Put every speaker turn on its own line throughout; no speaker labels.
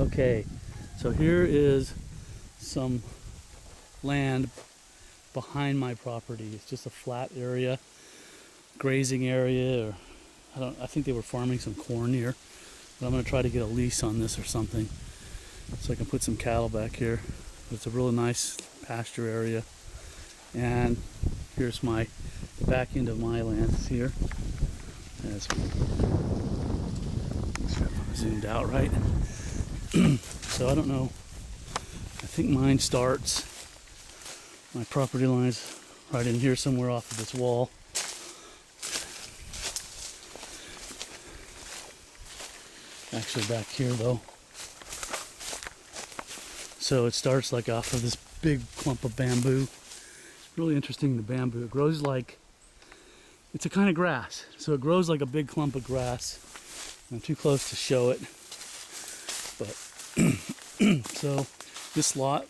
Okay, so here is some land behind my property. It's just a flat area, grazing area, or I think they were farming some corn here. But I'm gonna try to get a lease on this or something so I can put some cattle back here. It's a really nice pasture area. And here's my back end of my land here. As zoomed out right. So I don't know. I think mine starts, my property line's right in here somewhere off of this wall. Actually back here though. So it starts like off of this big clump of bamboo. Really interesting, the bamboo. It grows like, it's a kind of grass. So it grows like a big clump of grass. I'm too close to show it. But so this lot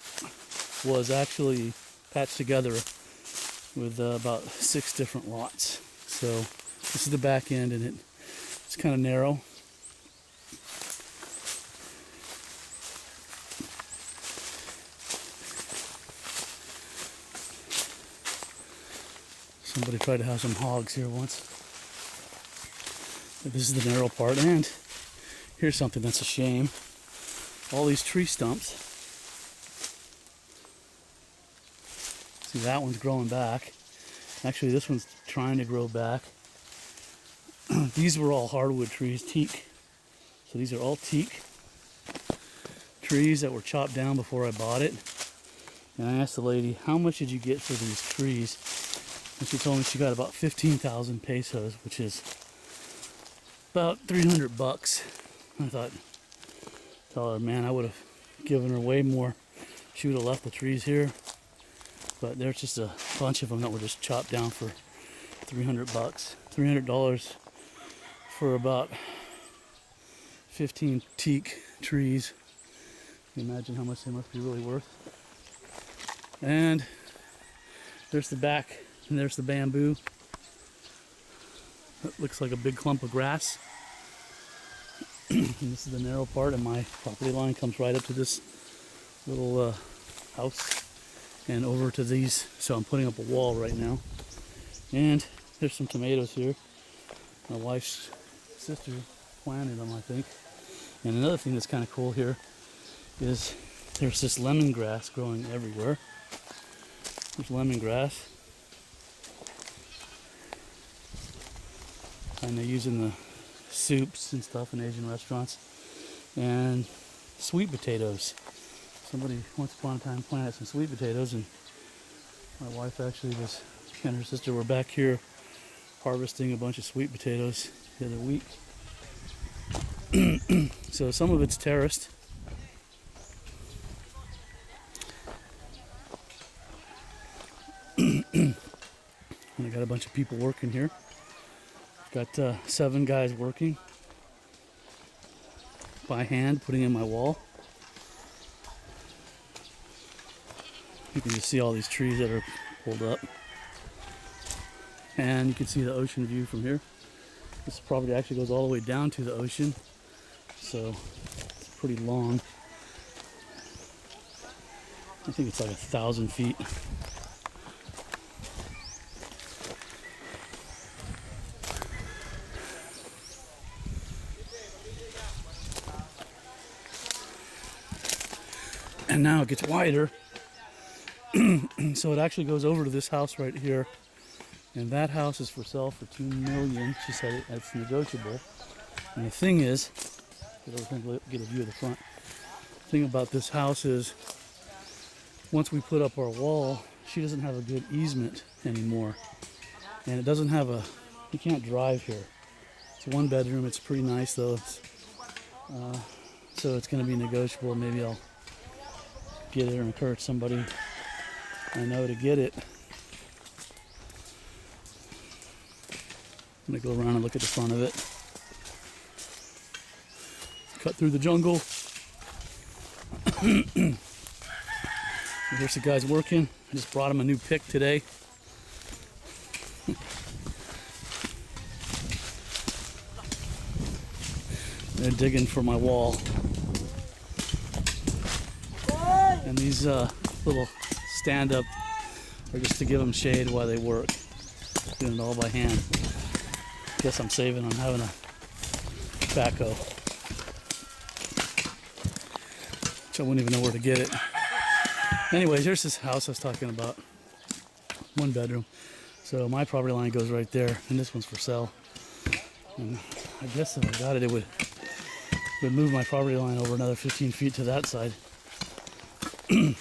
was actually patched together with about 6 different lots. So this is the back end, and it's kind of narrow. Somebody tried to have some hogs here once. But this is the narrow part, and here's something that's a shame. All these tree stumps. See, that one's growing back. Actually, this one's trying to grow back. These were all hardwood trees, teak. So these are all teak trees that were chopped down before I bought it. And I asked the lady, how much did you get for these trees? And she told me she got about 15,000 pesos, which is about 300 bucks. I thought, tell her, man, I would have given her way more. She would have left the trees here. But there's just a bunch of them that were just chopped down for 300 bucks. $300 for about 15 teak trees. You can imagine how much they must be really worth. And there's the back, and there's the bamboo. That looks like a big clump of grass. And this is the narrow part, and my property line comes right up to this little house and over to these. So I'm putting up a wall right now. And there's some tomatoes here. My wife's sister planted them, I think. And another thing that's kind of cool here is there's this lemongrass growing everywhere. There's lemongrass. And they use in the soups and stuff in Asian restaurants. And sweet potatoes. Somebody once upon a time planted some sweet potatoes, and my wife actually and her sister were back here harvesting a bunch of sweet potatoes the other week. So some of it's terraced. And I got a bunch of people working here. Got 7 guys working by hand, putting in my wall. You can just see all these trees that are pulled up. And you can see the ocean view from here. This property actually goes all the way down to the ocean. So it's pretty long. I think it's like 1,000 feet. And now it gets wider. So it actually goes over to this house right here. And that house is for sale for $2 million. She said it's negotiable. And the thing is, get a view of the front. The thing about this house is, once we put up our wall, she doesn't have a good easement anymore. And it doesn't have you can't drive here. It's 1 bedroom. It's pretty nice though. So it's going to be negotiable. Maybe I'll get it or encourage somebody I know to get it. I'm going to go around and look at the front of it. Cut through the jungle. Here's the guys working. I just brought them a new pick today. They're digging for my wall. And these little stand-up are just to give them shade while they work. Doing it all by hand. Guess I'm saving on having a backhoe. Which I wouldn't even know where to get it. Anyways, here's this house I was talking about. 1 bedroom. So my property line goes right there, and this one's for sale. And I guess if I got it, it would move my property line over another 15 feet to that side. And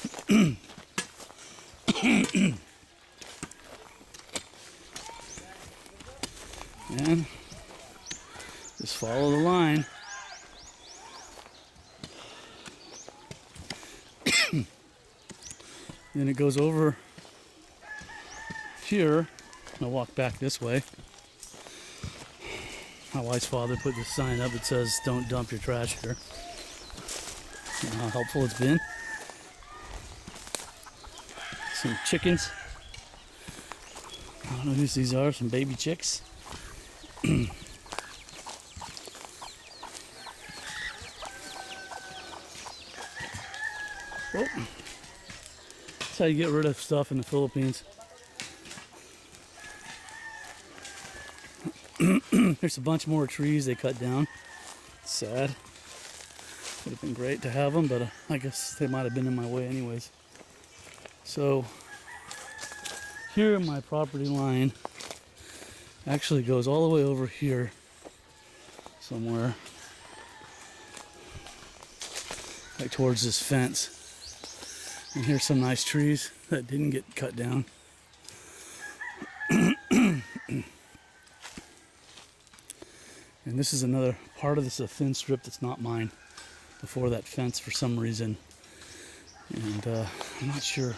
just follow the line. Then it goes over here, and I'll walk back this way. My wife's father put this sign up that says, "Don't dump your trash here." You know how helpful it's been. Some chickens. I don't know whose these are, some baby chicks. Oh. That's how you get rid of stuff in the Philippines. There's a bunch more trees they cut down. Sad. Would have been great to have them, but I guess they might have been in my way anyways. So here my property line actually goes all the way over here somewhere, like towards this fence. And here's some nice trees that didn't get cut down. And this is another part of this, a thin strip that's not mine, before that fence for some reason. And I'm not sure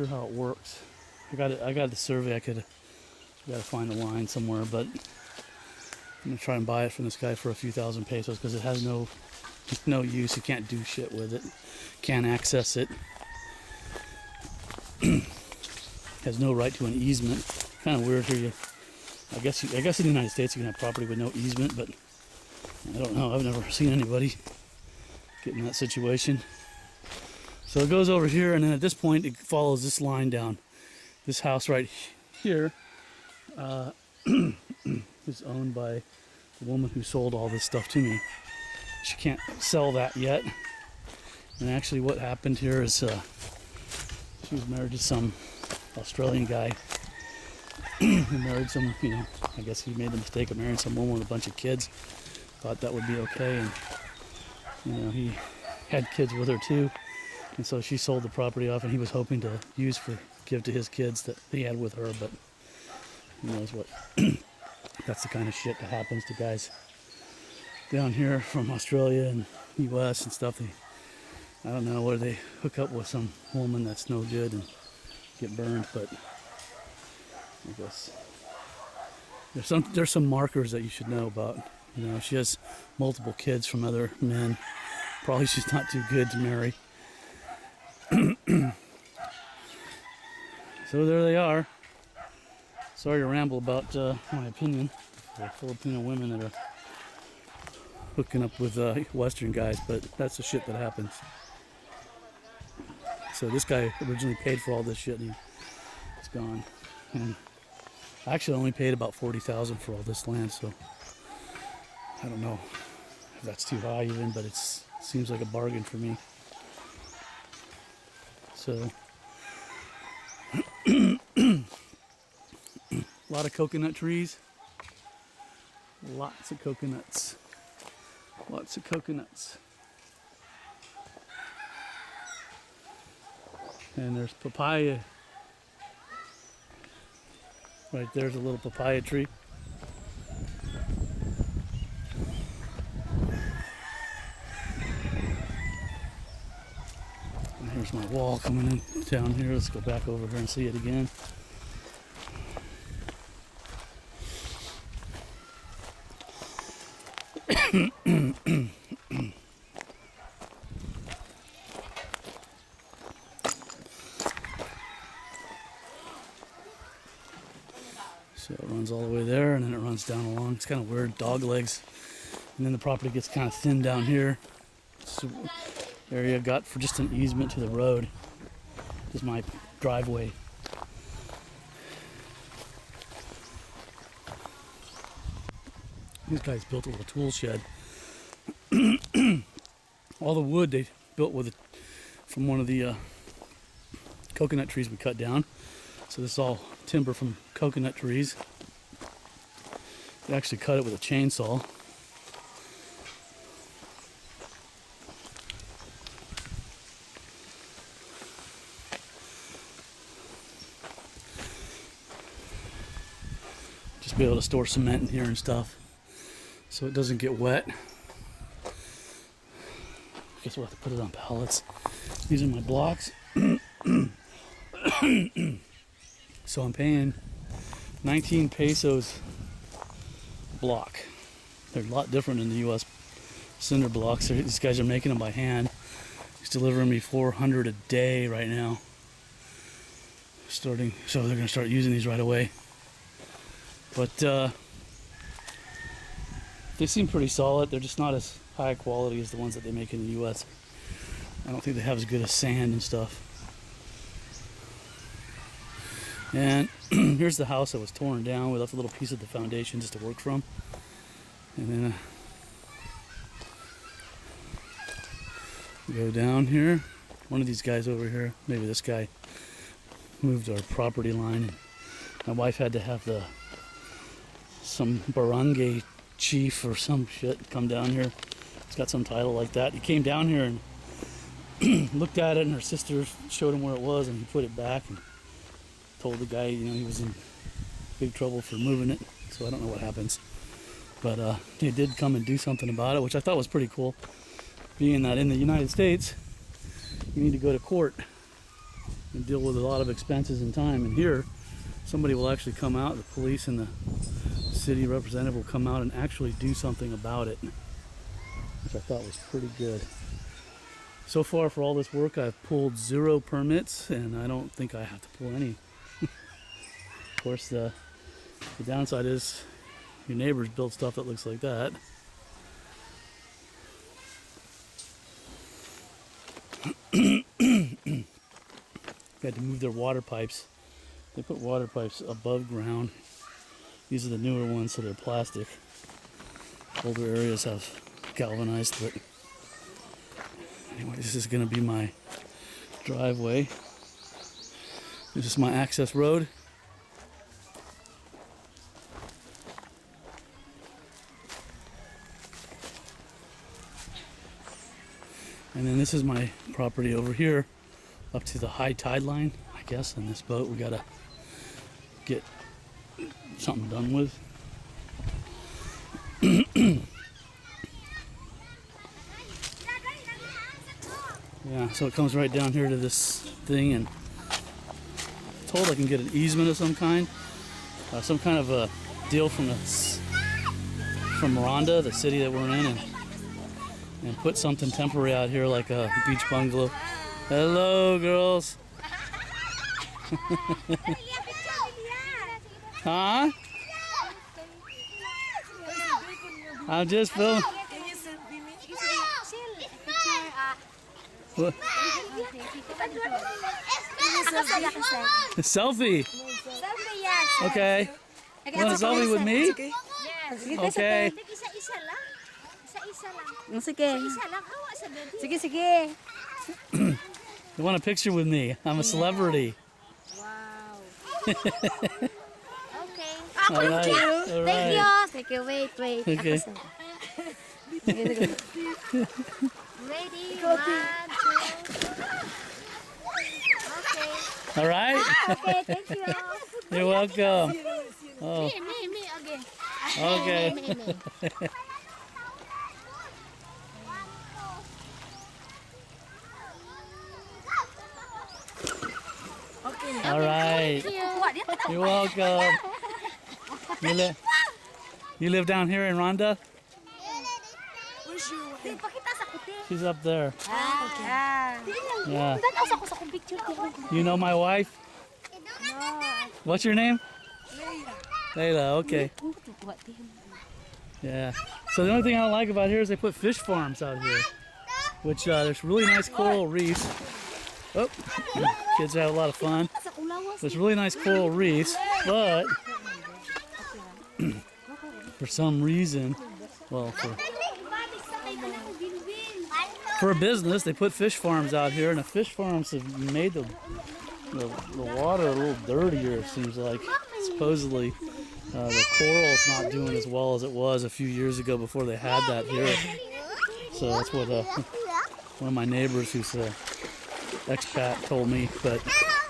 how it works. I got the survey. I gotta find the line somewhere, but I'm gonna try and buy it from this guy for a few thousand pesos because it has no use. You can't do shit with it. Can't access it. Has no right to an easement. Kind of weird here. I guess in the United States you can have property with no easement, but I don't know. I've never seen anybody get in that situation. So it goes over here, and then at this point it follows this line down. This house right here is owned by the woman who sold all this stuff to me. She can't sell that yet. And actually what happened here is she was married to some Australian guy who married some, I guess he made the mistake of marrying some woman with a bunch of kids. Thought that would be okay, and he had kids with her too. And so she sold the property off, and he was hoping to give to his kids that he had with her, but who knows what. That's the kind of shit that happens to guys down here from Australia and US and stuff. I don't know where they hook up with some woman that's no good and get burned, but I guess there's some markers that you should know about. She has multiple kids from other men. Probably she's not too good to marry. So there they are. Sorry to ramble about my opinion for Filipino women that are hooking up with Western guys, but that's the shit that happens. So this guy originally paid for all this shit, and it's gone. And I actually only paid about $40,000 for all this land, so I don't know if that's too high even, but it seems like a bargain for me. So a lot of coconut trees, lots of coconuts, lots of coconuts. And there's papaya. Right there's a little papaya tree. And here's my wall coming in down here. Let's go back over here and see it again. So it runs all the way there, and then it runs down along. It's kind of weird, dog legs. And then the property gets kind of thin down here. So area. Got for just an easement to the road. This is my driveway. These guys built a little tool shed. All the wood they built with it from one of the coconut trees we cut down. So this is all timber from coconut trees. They actually cut it with a chainsaw. Just be able to store cement in here and stuff so it doesn't get wet. Guess we'll have to put it on pallets. These are my blocks. So I'm paying 19 pesos a block. They're a lot different in the U.S. cinder blocks. These guys are making them by hand. He's delivering me 400 a day right now. So they're going to start using these right away. But they seem pretty solid. They're just not as high quality as the ones that they make in the U.S. I don't think they have as good as sand and stuff. And here's the house that was torn down. We left a little piece of the foundation just to work from. And then go down here. One of these guys over here, maybe this guy, moved our property line. My wife had to have some barangay chief or some shit come down here. It's got some title like that. He came down here and looked at it, and her sister showed him where it was, and he put it back and told the guy, you know, he was in big trouble for moving it. So I don't know what happens, but he did come and do something about it, which I thought was pretty cool, being that in the United States you need to go to court and deal with a lot of expenses and time, and here somebody will actually come out, the police and the city representative will come out and actually do something about it, which I thought was pretty good. So far for all this work, I've pulled 0 permits, and I don't think I have to pull any. Of course, the downside is your neighbors build stuff that looks like that. Had to move their water pipes. They put water pipes above ground. These are the newer ones, so they're plastic. Older areas have galvanized, but anyway, this is going to be my driveway. This is my access road. And then this is my property over here up to the high tide line, I guess. And this boat we gotta get something done with. Yeah, so it comes right down here to this thing, and I'm told I can get an easement of some kind of a deal from Ronda, the city that we're in, and put something temporary out here like a beach bungalow. Hello, girls. Huh? I'm just filming. What? Selfie. Okay. You want a selfie with me? Okay. You want a picture with me? I'm a celebrity.
Wow.
Okay.
All right. All right.
Thank you. Wait.
Okay.
Ready? 1, 2. Okay.
All right.
Okay, thank you.
You're welcome. Oh,
Me again.
okay.
Me.
All right. You're welcome. You live down here in Ronda? She's up there. Yeah. You know my wife? What's your name? Layla, okay. Yeah. So the only thing I don't like about here is they put fish farms out here. which there's really nice coral reefs. Oh, kids have a lot of fun. There's really nice coral reefs, but for some reason, well, for a business, they put fish farms out here, and the fish farms have made the water a little dirtier, it seems like. Supposedly, the coral's not doing as well as it was a few years ago before they had that here. So that's what one of my neighbors who's an expat told me, but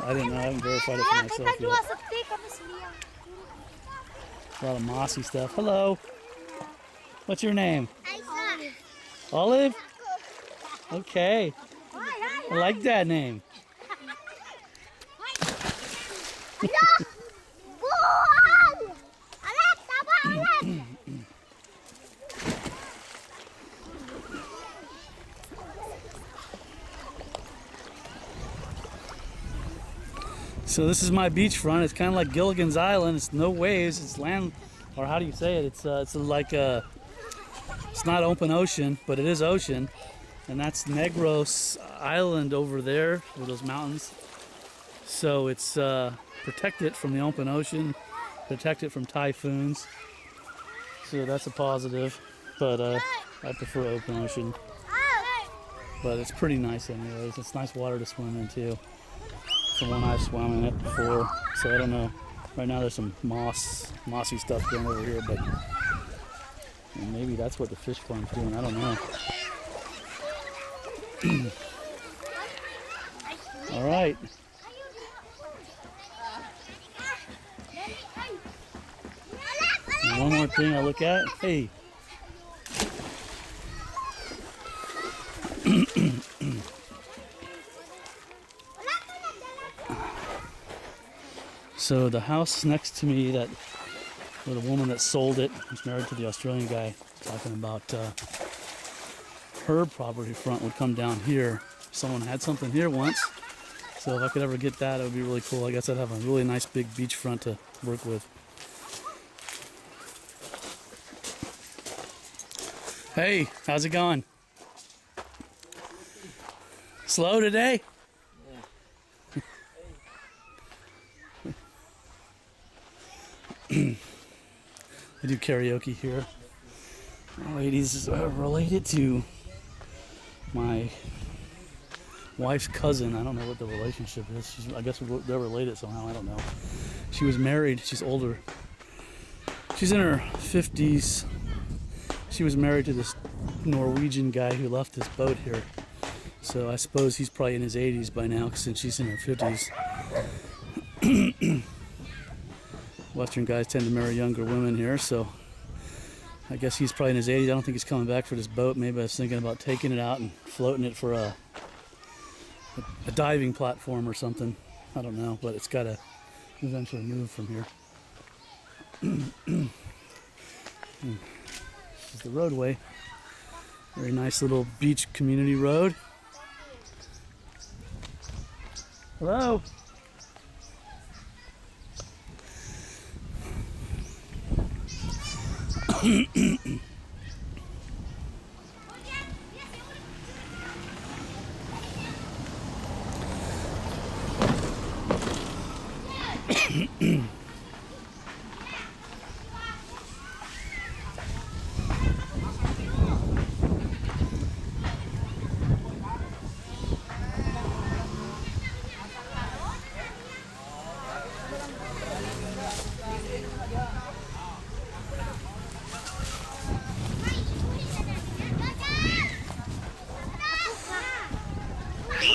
I didn't know. I haven't verified it for myself yet. A lot of mossy stuff. Hello. What's your name? Olive? Okay. I like that name. So this is my beachfront. It's kind of like Gilligan's Island. It's no waves. It's land, or how do you say it? It's like it's not open ocean, but it is ocean. And that's Negros Island over there, with those mountains. So it's protected from the open ocean, protected from typhoons. So that's a positive. But I prefer open ocean. But it's pretty nice anyways. It's nice water to swim in too. It's the one I've swum in it before, so I don't know. Right now there's some mossy stuff going over here, but maybe that's what the fish farm's doing. I don't know. All right. And one more thing I look at. Hey. So the house next to me, that where the woman that sold it was married to the Australian guy, talking about her property front would come down here. Someone had something here once, so if I could ever get that, it would be really cool. I guess I'd have a really nice big beachfront to work with. Hey, how's it going? Slow today? I do karaoke here. The lady's related to my wife's cousin. I don't know what the relationship is. I guess they're related somehow. I don't know. She was married. She's older. She's in her 50s. She was married to this Norwegian guy who left this boat here. So I suppose he's probably in his 80s by now, since she's in her 50s. Western guys tend to marry younger women here, so I guess he's probably in his 80s. I don't think he's coming back for this boat. Maybe I was thinking about taking it out and floating it for a diving platform or something. I don't know, but it's got to eventually move from here. This is the roadway. Very nice little beach community road. Hello.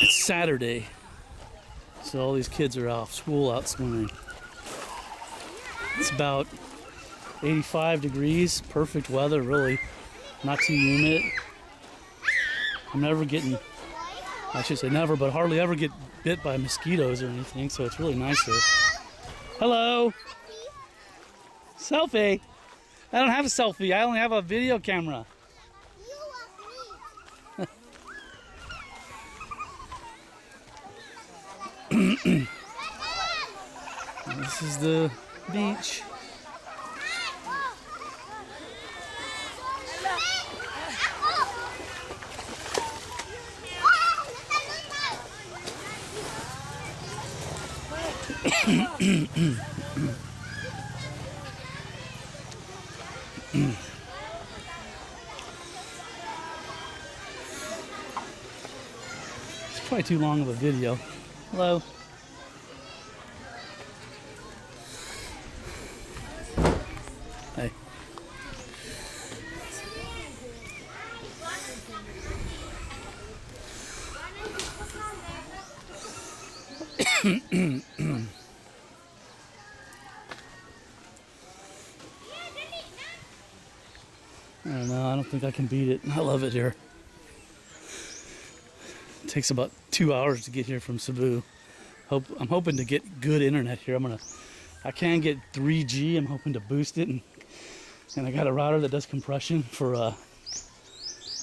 It's Saturday, so all these kids are off school, out swimming. It's about 85 degrees, perfect weather, really, not too humid. I'm never getting, I should say never, but hardly ever get bit by mosquitoes or anything, so it's really nice here. Hello. Selfie. I don't have a selfie, I only have a video camera. This is the beach. It's probably too long of a video. Hello. Hey. I don't know. I don't think I can beat it. I love it here. It takes about 2 hours to get here from Cebu. I'm hoping to get good internet here. I can get 3G. I'm hoping to boost it, and I got a router that does compression for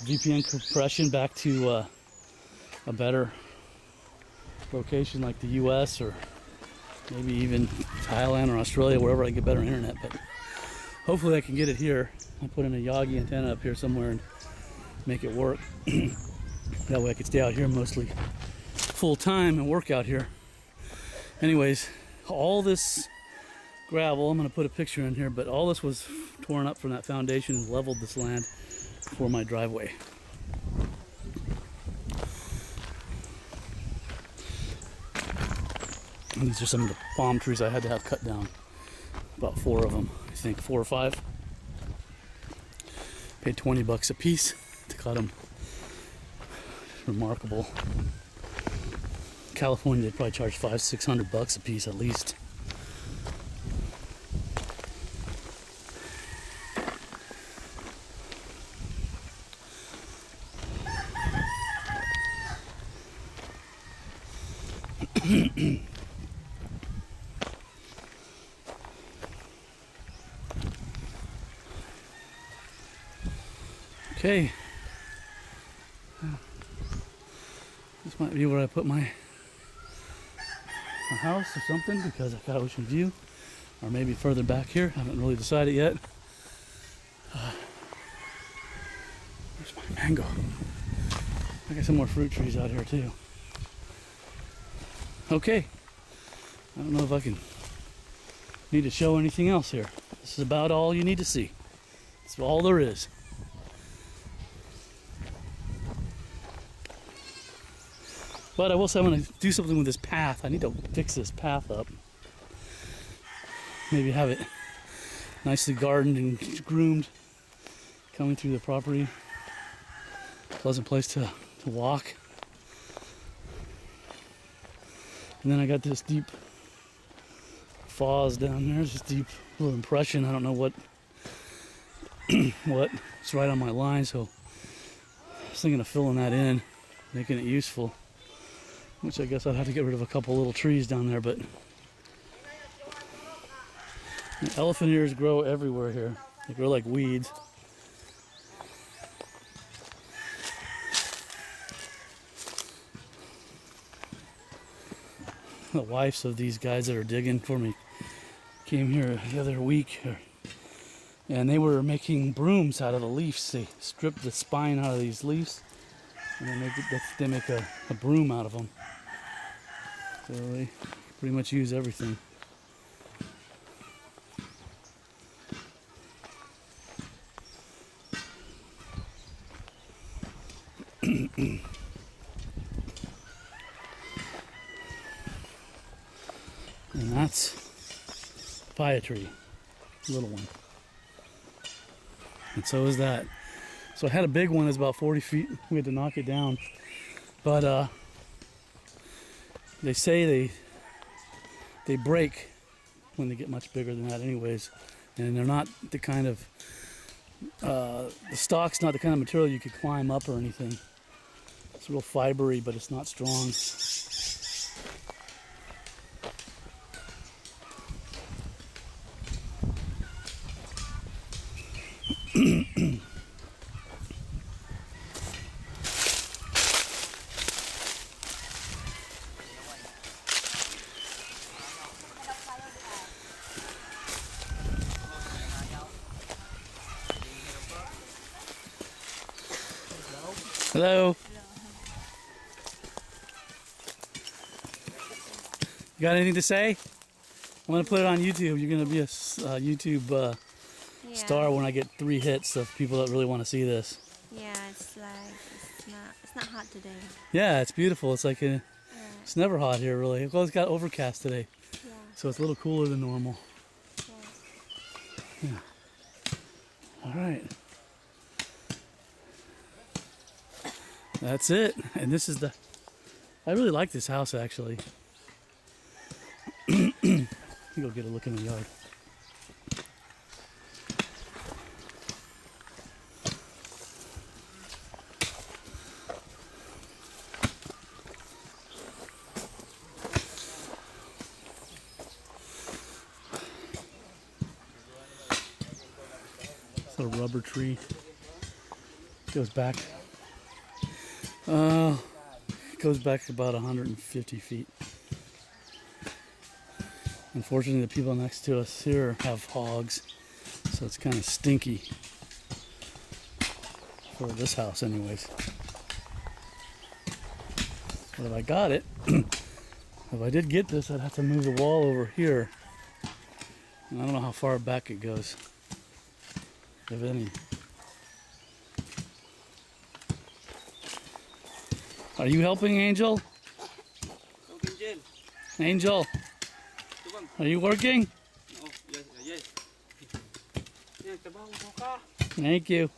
VPN compression back to a better location like the U.S. or maybe even Thailand or Australia, wherever I get better internet. But hopefully I can get it here. I'll put in a Yagi antenna up here somewhere and make it work. That way I could stay out here mostly full time and work out here. Anyways, all this gravel, I'm going to put a picture in here, but all this was torn up from that foundation and leveled this land for my driveway. And these are some of the palm trees I had to have cut down. About 4 of them, I think, 4 or 5. Paid $20 a piece to cut them. Remarkable. California, they probably charge $500-600 a piece at least. Okay. This might be where I put my house or something, because I got ocean view, or maybe further back here. I haven't really decided yet. Where's my mango? I got some more fruit trees out here too. Okay. I don't know if I need to show anything else here. This is about all you need to see. That's all there is. But I will say I'm going to do something with this path. I need to fix this path up. Maybe have it nicely gardened and groomed coming through the property. Pleasant place to walk. And then I got this deep falls down there. It's just deep little impression. I don't know what's right on my line, so I was thinking of filling that in, making it useful. Which I guess I'd have to get rid of a couple little trees down there, but elephant ears grow everywhere here. They grow like weeds. The wives of these guys that are digging for me came here the other week, and they were making brooms out of the leaves. They stripped the spine out of these leaves, and they make a broom out of them. So they pretty much use everything. And that's papaya tree, little one. And so is that. So I had a big one that's about 40 feet. We had to knock it down. But they say they break when they get much bigger than that anyways. And they're not the kind of, the stalk's not the kind of material you could climb up or anything. It's real fibery, but it's not strong. Hello. You got anything to say? I'm gonna put it on YouTube. You're gonna be a YouTube
Yeah.
star when I get 3 hits of people that really want to see this.
Yeah, it's like it's not hot today.
Yeah, it's beautiful. It's like
Yeah.
it's never hot here really. Well, it's got overcast today,
Yeah.
so it's a little cooler than normal.
Yes.
All right. That's it. And this is I really like this house actually. Let me go get a look in the yard. It's a rubber tree. Goes back. Goes back about 150 feet. Unfortunately, the people next to us here have hogs, so it's kind of stinky for this house anyways. But if I got it, if I did get this, I'd have to move the wall over here. And I don't know how far back it goes, if any. Are you helping, Angel? Angel, are you working?
Oh, yes, yes.
Thank you.